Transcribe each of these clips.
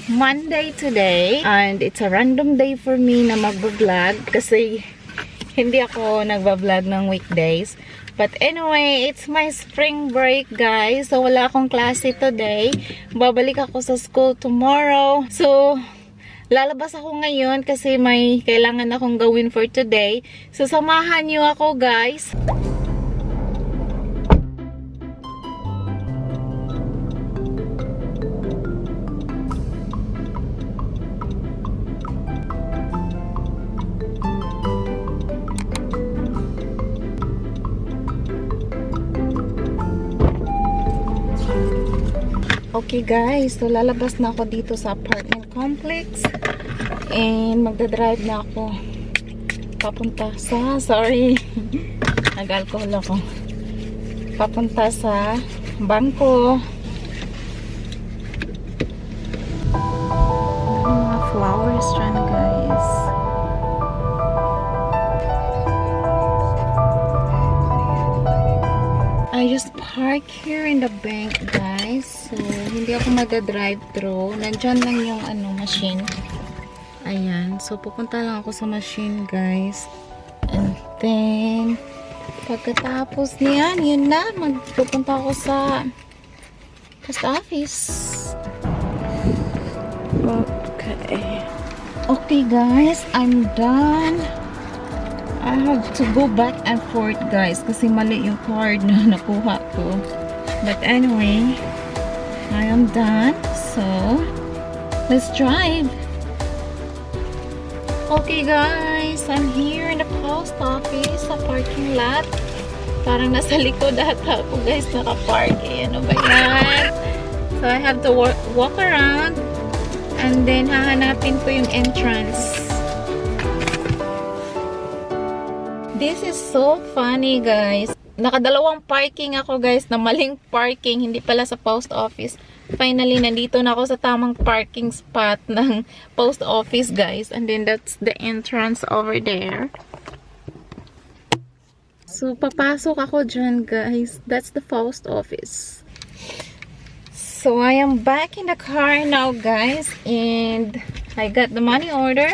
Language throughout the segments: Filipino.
Monday today and it's a random day for me na magbablog kasi hindi ako nagbablog ng weekdays. But anyway, it's my spring break, guys. So, wala akong klase today. Babalik ako sa school tomorrow. So, lalabas ako ngayon kasi may kailangan akong gawin for today. So, samahan niyo ako, guys. Okay guys, so lalabas na ako dito sa apartment complex and magdadrive na ako papunta sa, nag-alcohol ako, papunta sa bangko. Mga flowers dyan, guys. I just park here in the bank, guys. So, hindi ako magda-drive through. Nandyan lang yung machine. Ayan. So, pupunta lang ako sa machine, guys. And then, pagkatapos niyan, yun na. Magpupunta ako sa post office. Okay. Okay, guys. I'm done. I have to go back and forth, guys, kasi mali yung card na nakuha ko. But anyway, I am done. So, let's drive. Okay, guys, I'm here in the post office sa parking lot. Parang nasa likod ata ako, guys, nakapark. Ano ba yan? So, I have to walk around and then hahanapin ko yung entrance. This is so funny, guys. Nakadalawang parking ako, guys, na maling parking, hindi pala sa post office. Finally, nandito na ako sa tamang parking spot ng post office, guys. And then that's the entrance over there. So, papasok ako dyan, guys. That's the post office. So, I am back in the car now, guys. And I got the money order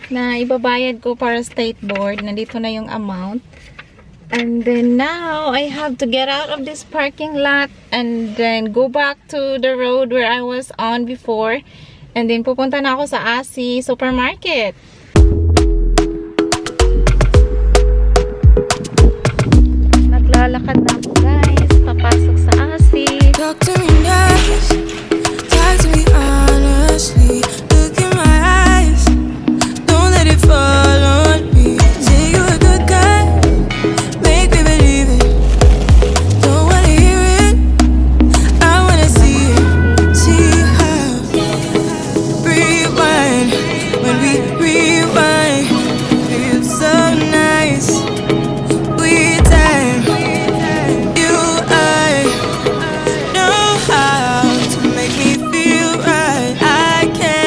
na ibabayad ko para state board. Nandito na yung amount. And then now, I have to get out of this parking lot and then go back to the road where I was on before. And then pupunta na ako sa ASI supermarket. Naglalakad na ako, guys. Papasok sa ASI. Talk to me nice. Talk to me honestly. Look in my eyes. Don't let it fall on me. Say you're a good guy. Make me believe it. Don't wanna hear it. I wanna see it. See how. Rewind. When we rewind, feels so nice. We time. You, I know how to make me feel right. I can't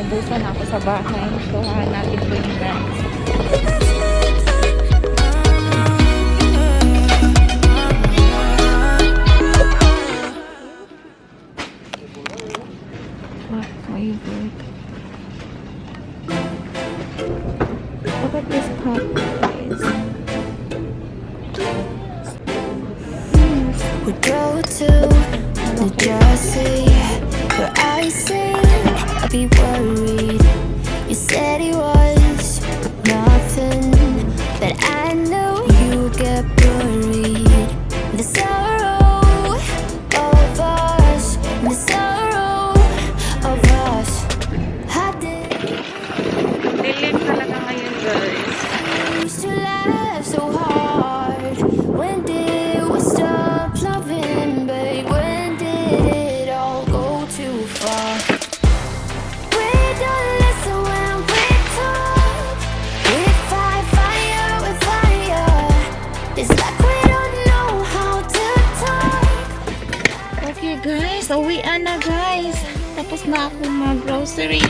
naubusan ako sa bahay. So, hanapin ko yung guys. What my word. Look at this pot, guys. We go to New Jersey, where I sing. I'll be worried. You said it was nothing, but I know you get buried. The sorrow of us, the sorrow of us. I did Dilim talaga ngayon, guys. used to laugh so hard. When did we stop loving, babe? When did it all go too far? We don't listen when we talk. We fight fire with fire. It's like we don't know how to talk. Okay, guys. Uwian na, guys. Tapos na ako mag-grocery.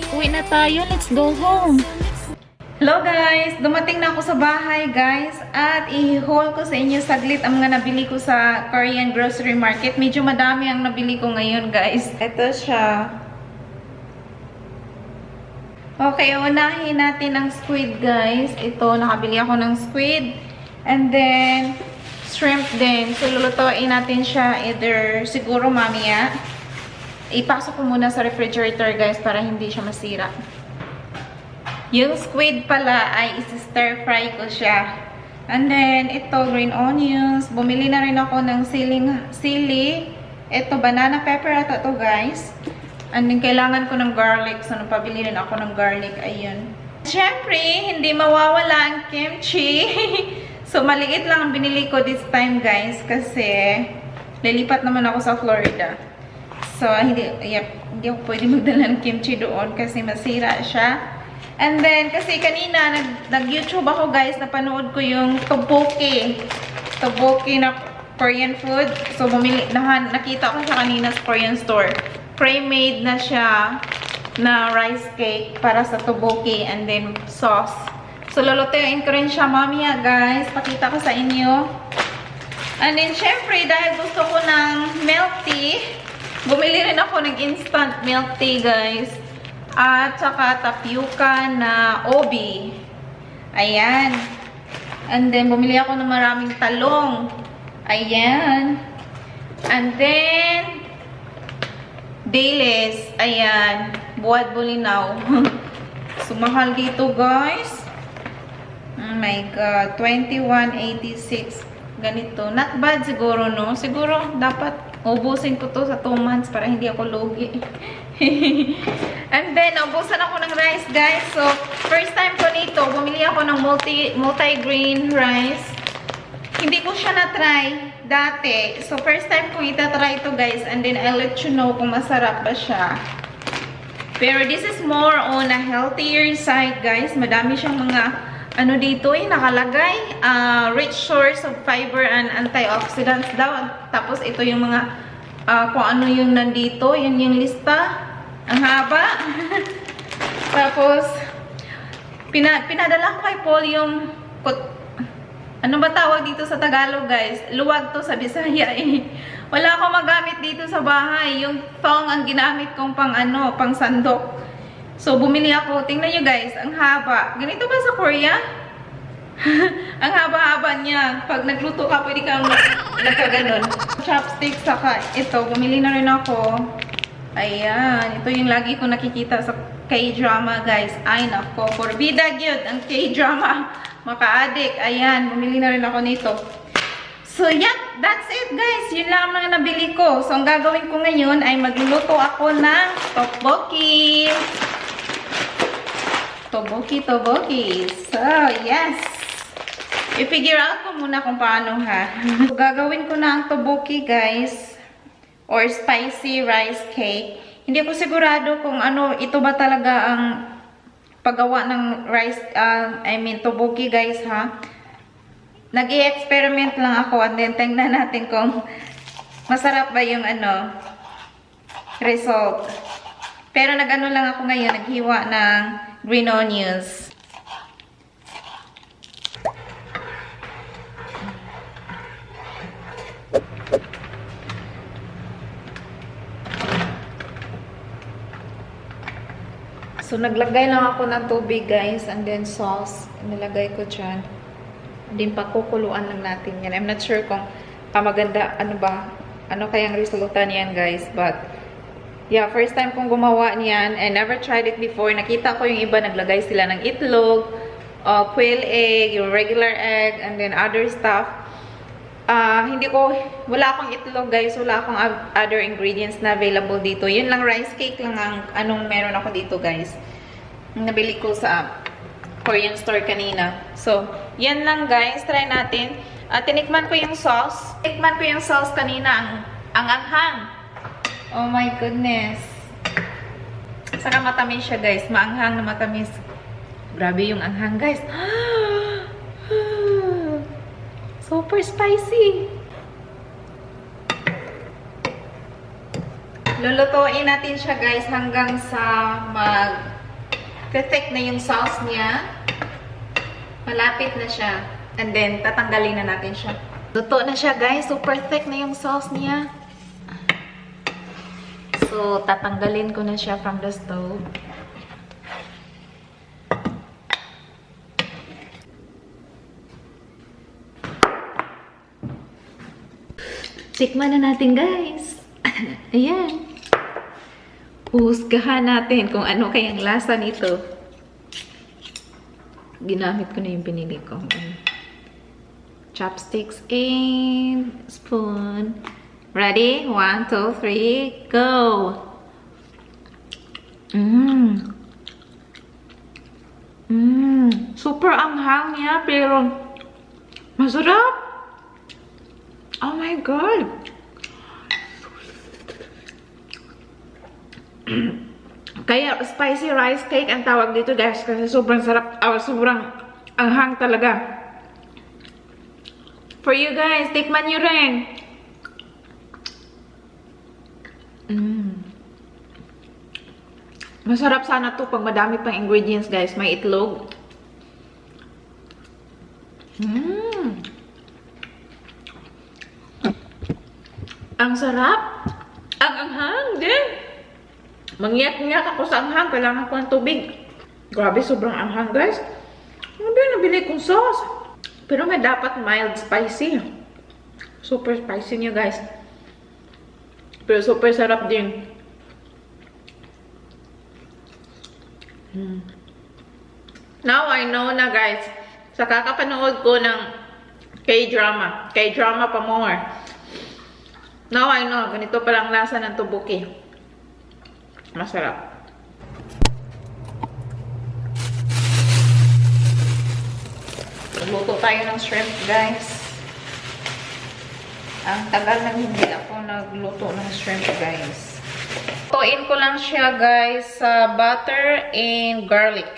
Uwi na tayo. Let's go home. Hello guys! Dumating na ako sa bahay guys at i-haul ko sa inyo saglit ang mga nabili ko sa Korean grocery market. Medyo madami ang nabili ko ngayon guys. Ito siya. Okay, unahin natin ang squid guys. Ito, nakabili ako ng squid. And then, shrimp din. So, lulutuin natin siya either siguro mamaya. Ipasok ko muna sa refrigerator guys para hindi siya masira. Yung squid pala ay isi-stir fry ko siya. And then, ito, green onions. Bumili na rin ako ng sili. Ito, banana pepper ata to guys. And then, kailangan ko ng garlic. So, napabili rin ako ng garlic. Ayun. Siyempre, hindi mawawala ang kimchi. So, maliit lang ang binili ko this time guys. Kasi, lilipat naman ako sa Florida. So, hindi ako pwede magdala ng kimchi doon kasi masira siya. And then, kasi kanina, nag-YouTube ako guys, napanood ko yung tteokbokki. Tteokbokki na Korean food. So, nakita ko siya kanina sa Korean store. Pre-made na siya na rice cake para sa tteokbokki and then sauce. So, lulutuin ko rin siya mamaya guys. Pakita ko sa inyo. And then, syempre, dahil gusto ko ng milk tea, bumili rin ako ng instant milk tea guys. At saka tapioca na obi. Ayan. And then, bumili ako ng maraming talong. Ayan. And then, dilis. Ayan. Buwad bulinaw. Sumahal dito, guys. Oh my God. 21.86. Ganito. Not bad siguro, no? Siguro, dapat ubusin ko to sa 2 months para hindi ako lugi. And then, naubusan ako ng rice, guys. So, first time ko nito, bumili ako ng multi-grain rice. Hindi ko siya na-try dati. So, first time ko ita-try ito, guys. And then, I'll let you know kung masarap ba siya. Pero, this is more on a healthier side, guys. Madami siyang mga, ano dito, nakalagay. Rich source of fiber and antioxidants daw. Tapos, ito yung mga, kung ano yung nandito. Yun yung lista. Ang haba. Tapos, pinadala ko kay Paul yung, ano ba tawag dito sa Tagalog, guys? Luwag to sa Bisaya eh. Wala akong magamit dito sa bahay. Yung thong ang ginamit kong pang sandok. So, bumili ako. Tingnan nyo, guys. Ang haba. Ganito ba sa Korea? Ang haba-haba niya. Pag nagluto ka, pwede kang nagkaganon. Chopsticks, saka ito. Bumili na rin ako. Ayan. Ito yung lagi ko nakikita sa K-drama, guys. Ay, nako. Forbida gyud ang K-drama. Maka-addict. Ayan. Bumili na rin ako nito. So, yeah. That's it, guys. Yun lang mga nabili ko. So, ang gagawin ko ngayon ay magluluto ako ng tteokbokki. Tteokbokki. So, yes. I-figure out ko muna kung paano, ha. So, gagawin ko na ang tteokbokki, guys. Or spicy rice cake. Hindi ko sigurado kung ano, ito ba talaga ang paggawa ng rice, tteokbokki guys ha. Nag-i-experiment lang ako and then tingnan natin kung masarap ba yung result. Pero nag-ano lang ako ngayon, naghiwa ng green onions. So, naglagay lang ako ng tubig, guys, and then sauce. Nilagay ko dyan. And then, pakukuluan lang natin yan. I'm not sure kung maganda, ano ba, ano kayang resulta niyan, guys. But, yeah, first time kong gumawa niyan. I never tried it before. Nakita ko yung iba, naglagay sila ng itlog, quail egg, yung regular egg, and then other stuff. Wala akong itlog, guys. Wala akong other ingredients na available dito. Yun lang, rice cake lang ang anong meron ako dito, guys. Nabili ko sa Korean store kanina. So, yan lang, guys. Try natin. Tinikman ko yung sauce. Tinikman ko yung sauce kanina. Ang anghang. Oh my goodness. Saka matamis siya, guys. Maanghang na matamis. Grabe yung anghang, guys. Super spicy. Lulutuin natin siya, guys, hanggang sa mag-thick na yung sauce niya. Malapit na siya. And then, tatanggalin na natin siya. Luto na siya, guys. Super thick na yung sauce niya. So, tatanggalin ko na siya from the stove. Tikman na natin, guys. Ayan. Husgahan natin kung ano kayang lasa nito. Ginamit ko na yung pinili ko. Chopsticks and spoon. Ready? 1, 2, 3, go! Super anghang niya, pero masarap! Oh my God! Kaya spicy rice cake ang tawag dito, guys, kasi sobrang sarap, sobrang anghang talaga. For you guys, tikman nyo rin. Masarap sana to pag madami pang ingredients, guys. May itlog. Ang sarap. Ang anghang din. Mangiyak-ngiyak ako sa anghang. Kailangan ko ng tubig. Grabe, sobrang anghang, guys. Ano ba yung nabili kong sauce? Pero may dapat mild spicy. Super spicy niya, guys. Pero super sarap din. Now I know na, guys. Sa kakapanood ko ng K-drama. K-drama pa more. Now I know, ganito palang lasa ng tteokbokki. Masarap. Luto tayo ng shrimp, guys. Ang tagal na hindi ako nagluto ng shrimp, guys. Lutuin ko lang siya, guys, sa butter and garlic.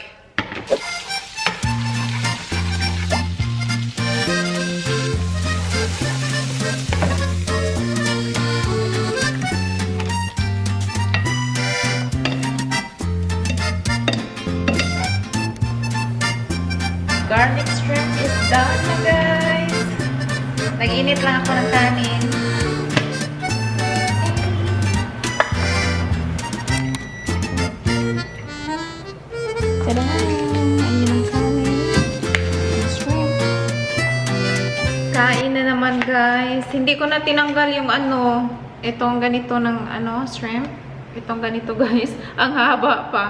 Garlic shrimp is done na, guys. Nag-init lang ako ng kanin. Tada! Ayun ang kanin. Shrimp. Kain na naman, guys. Hindi ko na tinanggal yung itong ganito ng shrimp. Itong ganito, guys. Ang haba pa.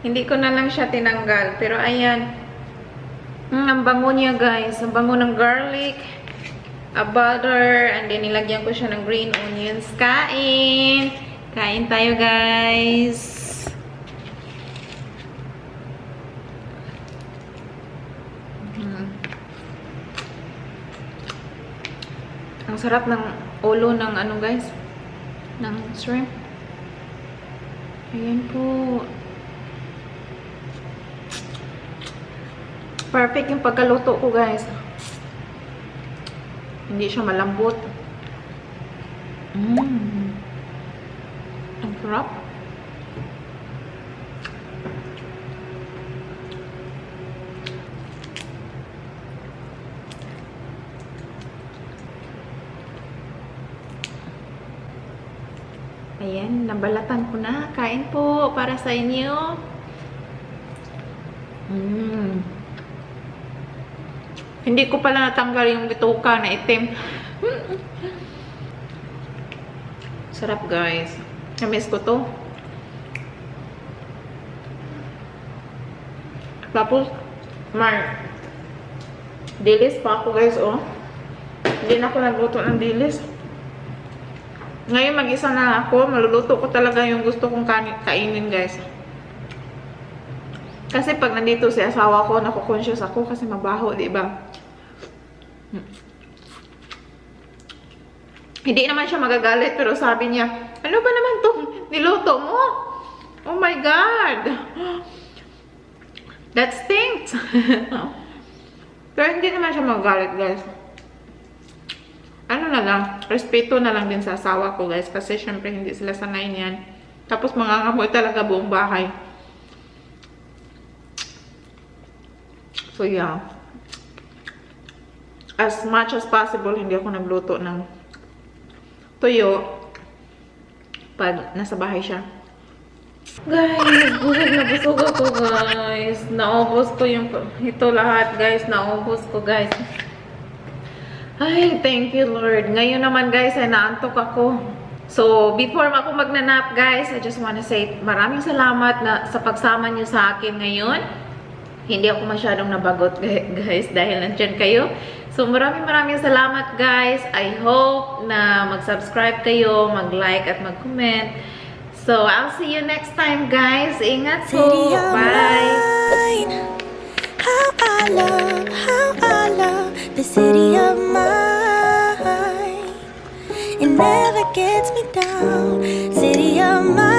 Hindi ko na lang siya tinanggal. Pero ayan. Ang bango niya, guys. Ang bango ng garlic, butter, and then nilagyan ko siya ng green onions. Kain! Kain tayo, guys. Ang sarap ng ulo ng guys, ng shrimp. Ayan po. Perfect yung pagkaluto ko, guys. Hindi siya malambot. Ang sarap. Ayan, nabalatan ko na. Kain po para sa inyo. Hindi ko pala natanggal yung bituka na itim. Sarap guys. Namiss ko to. Tapos, dilis pa ako guys, oh. Hindi na ako nagluto ng dilis. Ngayon mag-isa na ako, maluluto ko talaga yung gusto kong kainin guys. Kasi pag nandito si asawa ko, naku-conscious ako kasi mabaho, di ba? Hindi naman siya magagalit, pero sabi niya, ano ba naman tong niluto mo? Oh my God! That stinks! Pero hindi naman siya magagalit guys. Ano na lang, respeto na lang din sa asawa ko guys, kasi syempre hindi sila sanay niyan. Tapos mangangamoy talaga buong bahay. So yeah, as much as possible hindi ako nagluto ng tuyo pag nasa bahay siya. Guys, busog na busog ako guys. Naubos ko yung ito lahat guys, naubos ko guys. Ay, thank you Lord. Ngayon naman guys, ay naantok ako. So, before ako magnanap guys, I just wanna say maraming salamat na sa pagsama niyo sa akin ngayon. Hindi ako masyadong nabagot guys dahil nandyan kayo. So, maraming salamat guys. I hope na mag-subscribe kayo, mag-like at mag-comment. So, I'll see you next time guys. Ingat po. Bye! How I love the city of mine. It never gets me down. City of mine.